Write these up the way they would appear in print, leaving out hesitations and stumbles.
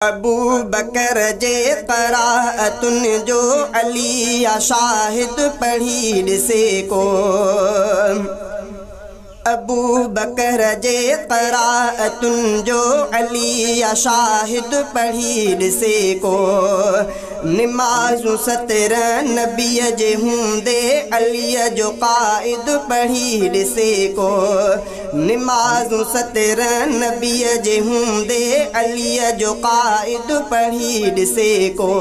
अबू बकर जे क़राअतुन जो अली शाहिद पढ़ी ॾिसे को। अबू बकर जे क़राअतुन जो अली शाहिद पढ़ी ॾिसे को। निमाज़ूं 17 नबीअ जे हूंदे अलीअ जो क़ाइद पढ़ी ॾिसे को। निमाज़ूं 17 नबीअ जे हूंदे अलीअ जो क़ाइद पढ़ी ॾिसे को।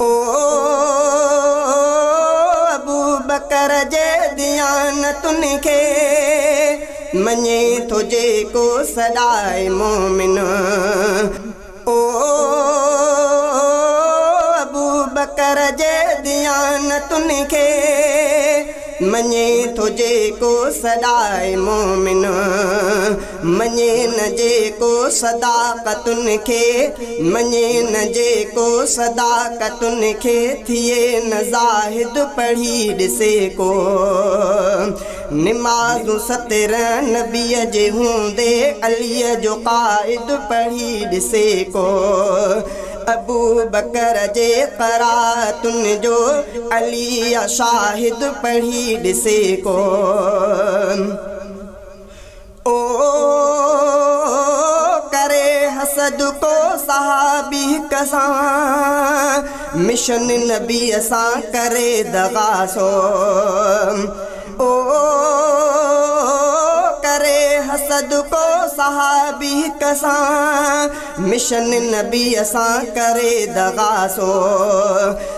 ओ अबू बकर जे दियानतुनि खे मञे थो जेको सॾाए मोमिन। ओ अबू बकर जे दियानतुनि खे मञे थो जेको सॾाए मोमिन। मञे न जेको सदाक़तुनि खे, मञे न जेको सदाक़तुनि खे, थिए न ज़ाहिद पढ़ी ॾिसे को। निमाज़ूं 17 नबीअ जे हूंदे अलीअ जो क़ाइद पढ़ी ॾिसे को। अबू बकर जे क़राअतुन जो अली शाहिद पढ़ी ॾिसे को। ओ करे हसद को सहाबी कसां मिशन नबीअ सां करे दगासो। ओ करे हसद को सहाबी कसां मिशन नबीअ सां करे दगासो।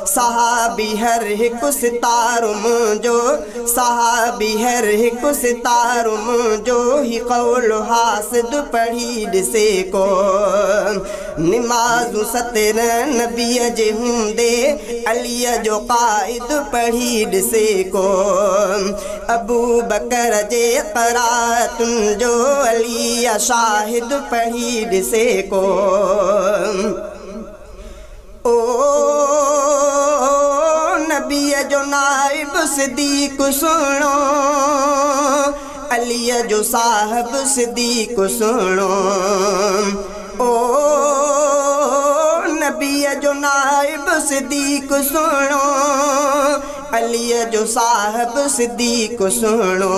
सहाबी हर हिकु सितारो मुंहिंजो, सहाबी हर हिकु सितारो मुंहिंजो ही क़ौल हासिद पढ़ी ॾिसे को। निमाज़ूं 17 नबीअ जे हूंदे अलीअ जो क़ाइद पढ़ी ॾिसे को। अबू बकर जे क़राअतुन जो अली शाहिद पढ़ी ॾिसे को। ओ नबीअ जो नाइब सिद्दीक़ सुणो, अलीअ जो साहिब सिद्दीक़ सुणो। ओ नबीअ जो नाइब सिद्दीक़ सुणो, अलीअ जो साहिब सिद्दीक़ सुणो।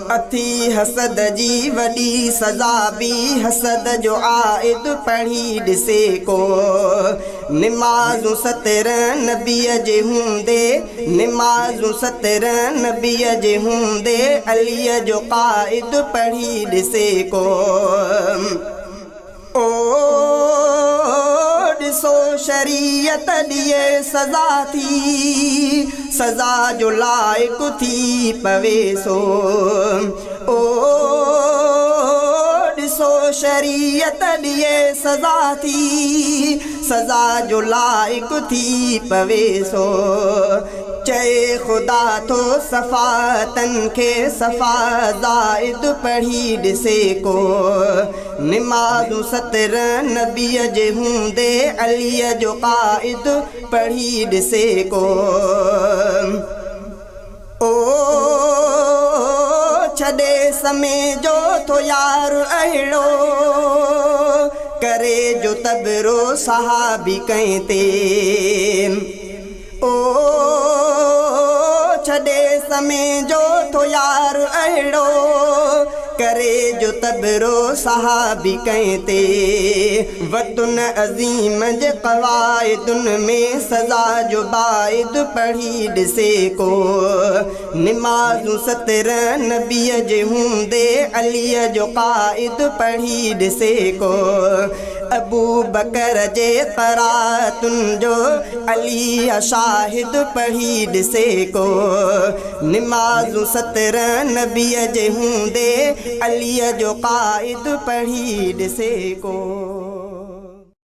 अथी हसद जी वॾी सज़ा बि हसद जो आइद पढ़ी ॾिसे को। निमाज़ूं 17 नबीअ जे हूंदे, निमाज़ूं 17 नबीअ जे हूंदे अलीअ जो क़ाइद पढ़ी ॾिसे को। ओ ॾिसो शरीयत ॾिए सज़ा थी, सज़ा जो लाइक़ु थी पवे सो। ओ ॾिसो शरीयत ॾिए सज़ा थी, सज़ा जो लाइक़ु थी पवे सो। चए ख़ुदा थो सफ़ातन खे सफ़ा ज़ाइद पढ़ी ॾिसे को। निमाज़ूं 17 नबीअ जे हूंदे अलीअ जो क़ाइद पढ़ी ॾिसे को। ओ छॾे समय जो थो यार अहिड़ो, करे जो तबरो सहाबी कंहिं ते। ओ छॾे समय जो थो यार अहिड़ो, करे जो तबरो सहाबी कंहिं ते। वतुन अज़ीम जे क़वाइदुन में सज़ा जो बाइद पढ़ी ॾिसे को। निमाज़ूं 17 नबीअ जे हूंदे अलीअ जो क़ाइद पढ़ी ॾिसे को। अबू बकर जे क़राअतुन जो अली शाहिद पढ़ी ॾिसे को। निमाज़ूं 17 नबीअ जे हूंदे अलीअ जो क़ाइद पढ़ी ॾिसे को।